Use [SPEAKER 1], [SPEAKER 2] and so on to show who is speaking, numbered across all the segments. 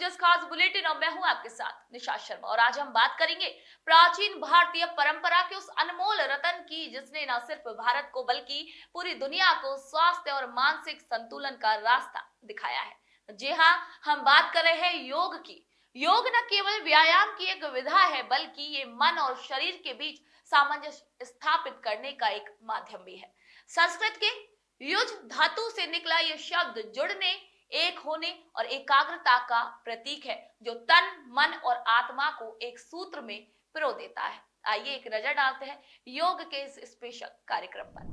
[SPEAKER 1] News खास bulletin और मैं हूं आपके साथ निशा शर्मा। और आज हम बात करेंगे प्राचीन भारतीय परंपरा के उस अनमोल रतन की जिसने न सिर्फ भारत को बल्कि पूरी दुनिया को स्वास्थ्य और मानसिक संतुलन का रास्ता दिखाया है। जी हाँ, हम बात कर रहे हैं योग की। योग न केवल व्यायाम की एक विधा है बल्कि ये मन और शरीर के बीच सामंजस्य स्थापित करने का एक माध्यम भी है। संस्कृत के युज धातु से निकला ये शब्द जुड़ने, एक होने और एकाग्रता का प्रतीक है जो तन, मन और आत्मा को एक सूत्र में पिरो देता है। आइए एक नजर डालते हैं योग के इस स्पेशल कार्यक्रम पर।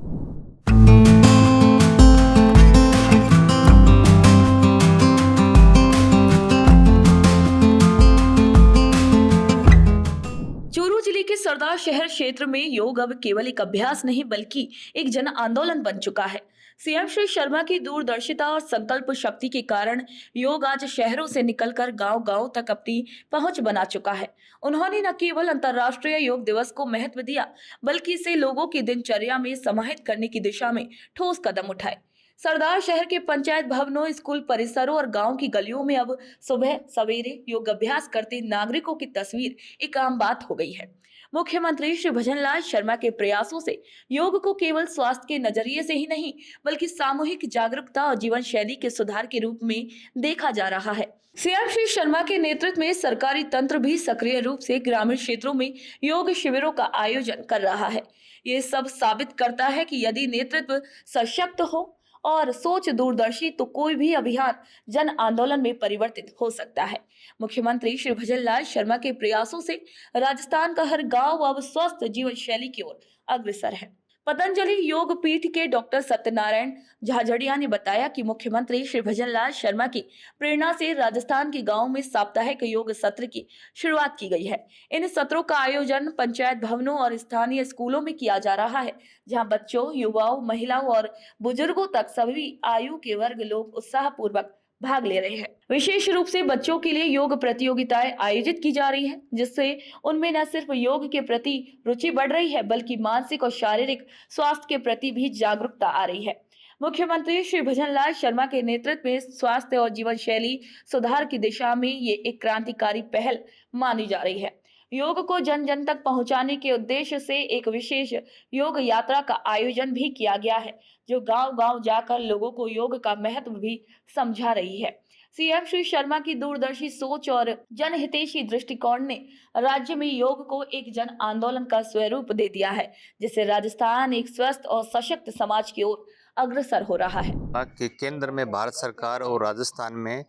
[SPEAKER 1] चूरू जिले के सरदार शहर क्षेत्र में योग अब केवल एक अभ्यास नहीं बल्कि एक जन आंदोलन बन चुका है। सीएम श्री शर्मा की दूरदर्शिता और संकल्प शक्ति के कारण योग आज शहरों से निकलकर गांव-गांव तक अपनी पहुंच बना चुका है। उन्होंने न केवल अंतर्राष्ट्रीय योग दिवस को महत्व दिया बल्कि इसे लोगों की दिनचर्या में समाहित करने की दिशा में ठोस कदम उठाए। सरदार शहर के पंचायत भवनों, स्कूल परिसरों और गांव की गलियों में अब सुबह सवेरे योग अभ्यास करते नागरिकों की तस्वीर एक आम बात हो गई है। मुख्यमंत्री श्री भजनलाल शर्मा के प्रयासों से योग को केवल स्वास्थ्य के नजरिए से ही नहीं बल्कि सामूहिक जागरूकता और जीवन शैली के सुधार के रूप में देखा जा रहा है। सीएम श्री शर्मा के नेतृत्व में सरकारी तंत्र भी सक्रिय रूप से ग्रामीण क्षेत्रों में योग शिविरों का आयोजन कर रहा है। ये सब साबित करता है कि यदि नेतृत्व सशक्त हो और सोच दूरदर्शी तो कोई भी अभियान जन आंदोलन में परिवर्तित हो सकता है। मुख्यमंत्री श्री भजनलाल शर्मा के प्रयासों से राजस्थान का हर गांव अब स्वस्थ जीवन शैली की ओर अग्रसर है। पतंजलि योग पीठ के डॉक्टर सत्यनारायण झाझड़िया ने बताया कि मुख्यमंत्री श्री भजनलाल शर्मा की प्रेरणा से राजस्थान के गांवों में साप्ताहिक योग सत्र की शुरुआत की गई है। इन सत्रों का आयोजन पंचायत भवनों और स्थानीय स्कूलों में किया जा रहा है, जहां बच्चों, युवाओं, महिलाओं और बुजुर्गों तक सभी आयु के वर्ग लोग उत्साह पूर्वक भाग ले रहे हैं। विशेष रूप से बच्चों के लिए योग प्रतियोगिताएं आयोजित की जा रही है, जिससे उनमें न सिर्फ योग के प्रति रुचि बढ़ रही है बल्कि मानसिक और शारीरिक स्वास्थ्य के प्रति भी जागरूकता आ रही है। मुख्यमंत्री श्री भजनलाल शर्मा के नेतृत्व में स्वास्थ्य और जीवन शैली सुधार की दिशा में ये एक क्रांतिकारी पहल मानी जा रही है। योग को जन जन तक पहुंचाने के उद्देश्य से एक विशेष योग यात्रा का आयोजन भी किया गया है, जो गांव-गांव जाकर लोगों को योग का महत्व भी समझा रही है। सीएम श्री शर्मा की दूरदर्शी सोच और जनहितैषी दृष्टिकोण ने राज्य में योग को एक जन आंदोलन का स्वरूप दे दिया है, जिससे राजस्थान एक स्वस्थ और सशक्त समाज की ओर अग्रसर हो रहा है।
[SPEAKER 2] कि केंद्र में भारत सरकार और राजस्थान में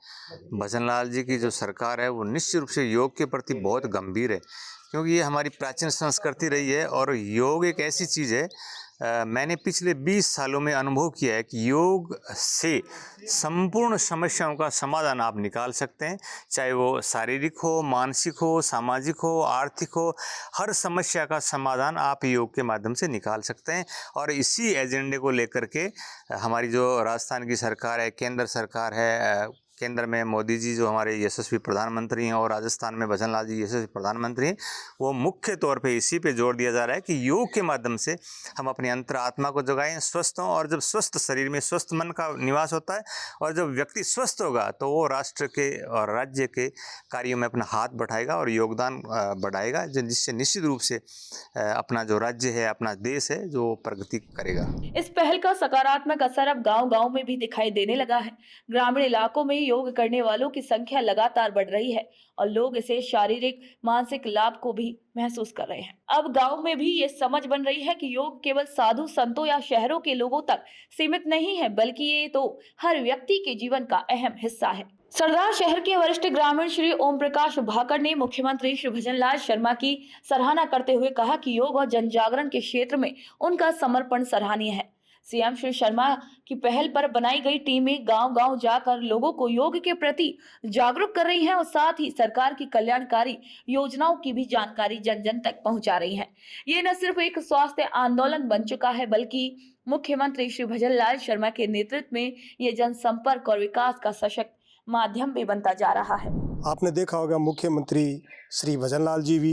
[SPEAKER 2] भजनलाल जी की जो सरकार है वो निश्चित रूप से योग के प्रति बहुत गंभीर है, क्योंकि ये हमारी प्राचीन संस्कृति रही है और योग एक ऐसी चीज़ है। मैंने पिछले 20 सालों में अनुभव किया है कि योग से संपूर्ण समस्याओं का समाधान आप निकाल सकते हैं, चाहे वो शारीरिक हो, मानसिक हो, सामाजिक हो, आर्थिक हो। हर समस्या का समाधान आप योग के माध्यम से निकाल सकते हैं। और इसी एजेंडे को लेकर के हमारी जो राजस्थान की सरकार है, केंद्र सरकार है, केंद्र में मोदी जी जो हमारे यशस्वी प्रधानमंत्री हैं और राजस्थान में भजनलाल जी यशस्वी प्रधानमंत्री हैं, वो मुख्य तौर पे इसी पे जोर दिया जा रहा है कि योग के माध्यम से हम अपनी अंतरात्मा को जगाएं, स्वस्थ हों। और जब स्वस्थ शरीर में स्वस्थ मन का निवास होता है और जब व्यक्ति स्वस्थ होगा तो वो राष्ट्र के और राज्य के कार्यों में अपना हाथ बढ़ाएगा और योगदान बढ़ाएगा, जिससे निश्चित रूप से अपना जो राज्य है, अपना देश है, जो प्रगति करेगा।
[SPEAKER 1] इस पहल का सकारात्मक असर अब गांव-गांव में भी दिखाई देने लगा है। ग्रामीण इलाकों में योग करने वालों की संख्या लगातार बढ़ रही है और लोग इसे शारीरिक, मानसिक लाभ को भी महसूस कर रहे हैं। अब गांव में भी ये समझ बन रही है कि योग केवल साधु संतों या शहरों के लोगों तक सीमित नहीं है, बल्कि ये तो हर व्यक्ति के जीवन का अहम हिस्सा है। सरदार शहर के वरिष्ठ ग्रामीण श्री ओम प्रकाश भाकर ने मुख्यमंत्री श्री भजनलाल शर्मा की सराहना करते हुए कहा कि योग और जन जागरण के क्षेत्र में उनका समर्पण सराहनीय है। सीएम श्री शर्मा की पहल पर बनाई गई टीमें गांव-गांव जाकर लोगों को योग के प्रति जागरूक कर रही हैं और साथ ही सरकार की कल्याणकारी योजनाओं की भी जानकारी जन जन तक पहुंचा रही हैं। ये न सिर्फ एक स्वास्थ्य आंदोलन बन चुका है बल्कि मुख्यमंत्री श्री भजनलाल शर्मा के नेतृत्व में ये जनसंपर्क और विकास का सशक्त माध्यम भी बनता जा रहा है।
[SPEAKER 3] आपने देखा होगा मुख्यमंत्री श्री भजनलाल जी भी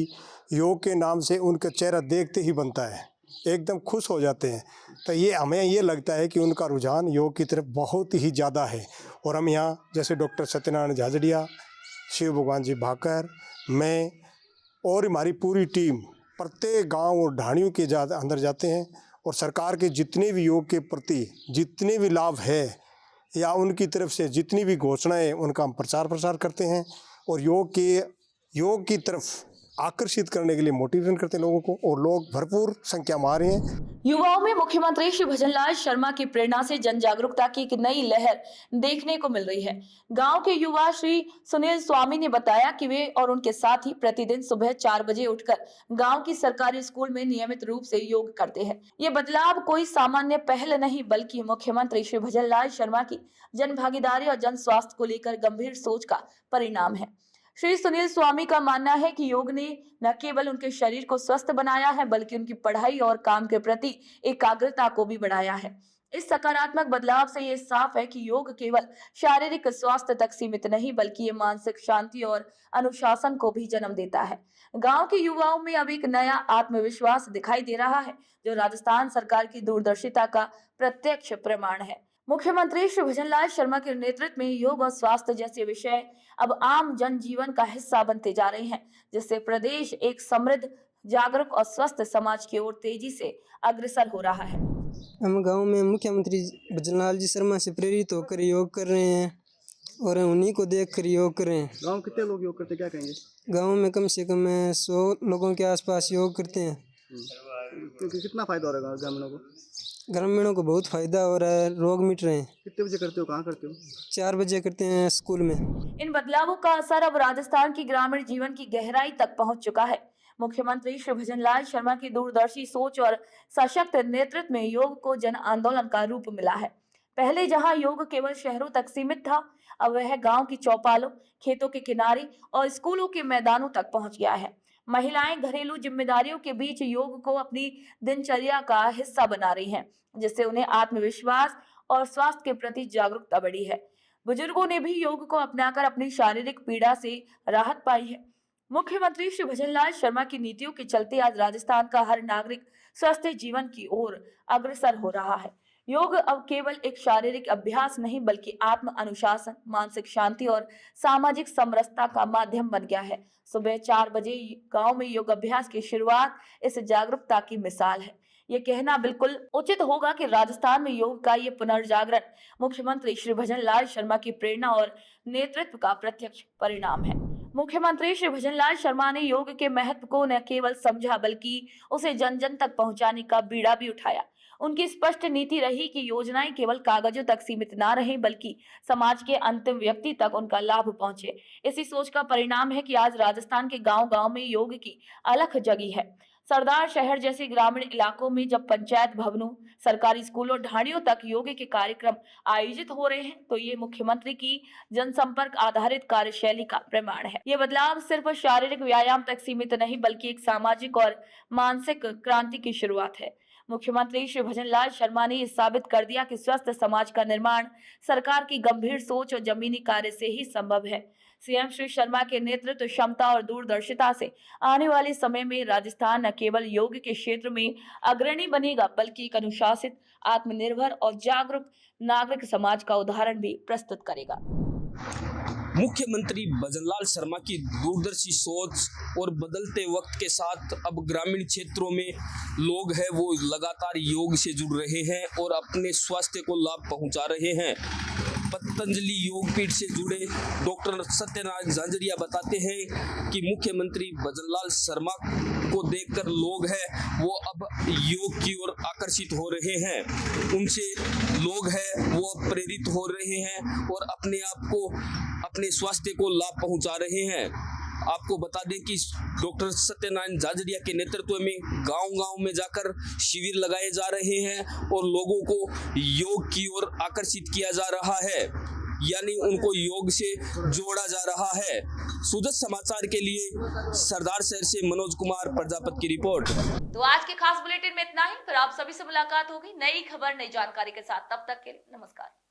[SPEAKER 3] योग के नाम से उनका चेहरा देखते ही बनता है, एकदम खुश हो जाते हैं। तो ये हमें ये लगता है कि उनका रुझान योग की तरफ बहुत ही ज़्यादा है। और हम यहाँ जैसे डॉक्टर सत्यनारायण झाझड़िया शिव भगवान जी भाकर, मैं और हमारी पूरी टीम प्रत्येक गांव और ढाणियों के अंदर जाते हैं और सरकार के जितने भी योग के प्रति जितने भी लाभ है या उनकी तरफ से जितनी भी घोषणाएं उनका हम प्रचार प्रसार करते हैं और योग की तरफ आकर्षित करने के लिए मोटिवेशन करते हैं लोगों को, और लोग भरपूर संख्या में आ रहे हैं।
[SPEAKER 1] युवाओं में मुख्यमंत्री श्री भजनलाल शर्मा की प्रेरणा से जन जागरूकता की एक नई लहर देखने को मिल रही है। गांव के युवा श्री सुनील स्वामी ने बताया कि वे और उनके साथी प्रतिदिन सुबह 4 बजे उठकर गांव की सरकारी स्कूल में नियमित रूप से योग करते हैं। ये बदलाव कोई सामान्य पहल नहीं बल्कि मुख्यमंत्री श्री भजनलाल शर्मा की जन भागीदारी और जन स्वास्थ्य को लेकर गंभीर सोच का परिणाम है। श्री सुनील स्वामी का मानना है कि योग ने न केवल उनके शरीर को स्वस्थ बनाया है बल्कि उनकी पढ़ाई और काम के प्रति एकाग्रता को भी बढ़ाया है। इस सकारात्मक बदलाव से ये साफ है कि योग केवल शारीरिक स्वास्थ्य तक सीमित नहीं बल्कि ये मानसिक शांति और अनुशासन को भी जन्म देता है। गांव के युवाओं में अब एक नया आत्मविश्वास दिखाई दे रहा है जो राजस्थान सरकार की दूरदर्शिता का प्रत्यक्ष प्रमाण है। मुख्यमंत्री श्री भजनलाल शर्मा के नेतृत्व में योग और स्वास्थ्य जैसे विषय अब आम जनजीवन का हिस्सा बनते जा रहे हैं, जिससे प्रदेश एक समृद्ध, जागरूक और स्वस्थ समाज की ओर तेजी से अग्रसर हो रहा है।
[SPEAKER 4] हम गांव में मुख्यमंत्री भजनलाल जी शर्मा से प्रेरित होकर योग कर रहे हैं और उन्हीं को देखकर योग कर रहे हैं।
[SPEAKER 5] गांव कितने लोग योग करते, क्या कहेंगे?
[SPEAKER 4] गांव में कम से कम 100 लोगों के आसपास योग करते हैं।
[SPEAKER 5] तो कितना फायदा हो रहा है ग्रामीणों को?
[SPEAKER 4] ग्रामीणों को बहुत फायदा हो रहा है, रोग मिट रहे हैं।
[SPEAKER 5] कितने बजे करते हो, कहाँ करते हो?
[SPEAKER 4] 4 बजे करते हैं स्कूल में।
[SPEAKER 1] इन बदलावों का असर अब राजस्थान की ग्रामीण जीवन की गहराई तक पहुंच चुका है। मुख्यमंत्री श्री भजनलाल शर्मा की दूरदर्शी सोच और सशक्त नेतृत्व में योग को जन आंदोलन का रूप मिला है। पहले जहां योग केवल शहरों तक सीमित था, अब वह गांव की चौपालों, खेतों के किनारे और स्कूलों के मैदानों तक पहुंच गया है। महिलाएं घरेलू जिम्मेदारियों के बीच योग को अपनी दिनचर्या का हिस्सा बना रही हैं, जिससे उन्हें आत्मविश्वास और स्वास्थ्य के प्रति जागरूकता बढ़ी है। बुजुर्गों ने भी योग को अपनाकर अपनी शारीरिक पीड़ा से राहत पाई है। मुख्यमंत्री श्री भजनलाल शर्मा की नीतियों के चलते आज राजस्थान का हर नागरिक स्वस्थ जीवन की ओर अग्रसर हो रहा है। योग अब केवल एक शारीरिक अभ्यास नहीं बल्कि आत्म अनुशासन, मानसिक शांति और सामाजिक समरसता का माध्यम बन गया है। सुबह 4 बजे गांव में योग अभ्यास की शुरुआत इस जागरूकता की मिसाल है। ये कहना बिल्कुल उचित होगा कि राजस्थान में योग का ये पुनर्जागरण मुख्यमंत्री श्री भजनलाल शर्मा की प्रेरणा और नेतृत्व का प्रत्यक्ष परिणाम है। मुख्यमंत्री श्री भजनलाल शर्मा ने योग के महत्व को न केवल समझा बल्कि उसे जन जन तक पहुंचाने का बीड़ा भी उठाया। उनकी स्पष्ट नीति रही कि योजनाएं केवल कागजों तक सीमित ना रहें बल्कि समाज के अंतिम व्यक्ति तक उनका लाभ पहुंचे। इसी सोच का परिणाम है कि आज राजस्थान के गांव-गांव में योग की अलख जगी है। सरदार शहर जैसे ग्रामीण इलाकों में जब पंचायत भवनों, सरकारी स्कूलों, ढाणियों तक योग के कार्यक्रम आयोजित हो रहे हैं, तो ये मुख्यमंत्री की जनसंपर्क आधारित कार्यशैली का प्रमाण है। ये बदलाव सिर्फ शारीरिक व्यायाम तक सीमित नहीं बल्कि एक सामाजिक और मानसिक क्रांति की शुरुआत है। मुख्यमंत्री श्री भजनलाल शर्मा ने साबित कर दिया कि स्वस्थ समाज का निर्माण सरकार की गंभीर सोच और जमीनी कार्य से ही संभव है। सीएम श्री शर्मा के नेतृत्व, क्षमता और दूरदर्शिता से आने वाले समय में राजस्थान न केवल योग के क्षेत्र में अग्रणी बनेगा बल्कि एक अनुशासित, आत्मनिर्भर और जागरूक नागरिक समाज का उदाहरण भी प्रस्तुत करेगा।
[SPEAKER 6] मुख्यमंत्री भजनलाल शर्मा की दूरदर्शी सोच और बदलते वक्त के साथ अब ग्रामीण क्षेत्रों में लोग हैं वो लगातार योग से जुड़ रहे हैं और अपने स्वास्थ्य को लाभ पहुंचा रहे हैं। पतंजलि योग पीठ से जुड़े डॉक्टर सत्यनारायण झांझरिया बताते हैं कि मुख्यमंत्री भजनलाल शर्मा को देखकर लोग हैं वो अब योग की ओर आकर्षित हो रहे हैं। उनसे लोग हैं वो प्रेरित हो रहे हैं और अपने आप को, अपने स्वास्थ्य को लाभ पहुंचा रहे हैं। आपको बता दें कि डॉक्टर सत्यनारायण झांझरिया के नेतृत्व में गांव-गांव में जाकर शिविर लगाए जा रहे हैं और लोगों को योग की ओर आकर्षित किया जा रहा है, यानी उनको योग से जोड़ा जा रहा है। सुदर्शन समाचार के लिए सरदार शहर से मनोज कुमार प्रजापत की रिपोर्ट।
[SPEAKER 1] तो आज के खास बुलेटिन में इतना ही। फिर आप सभी से मुलाकात होगी नई खबर, नई जानकारी के साथ। तब तक के लिए नमस्कार।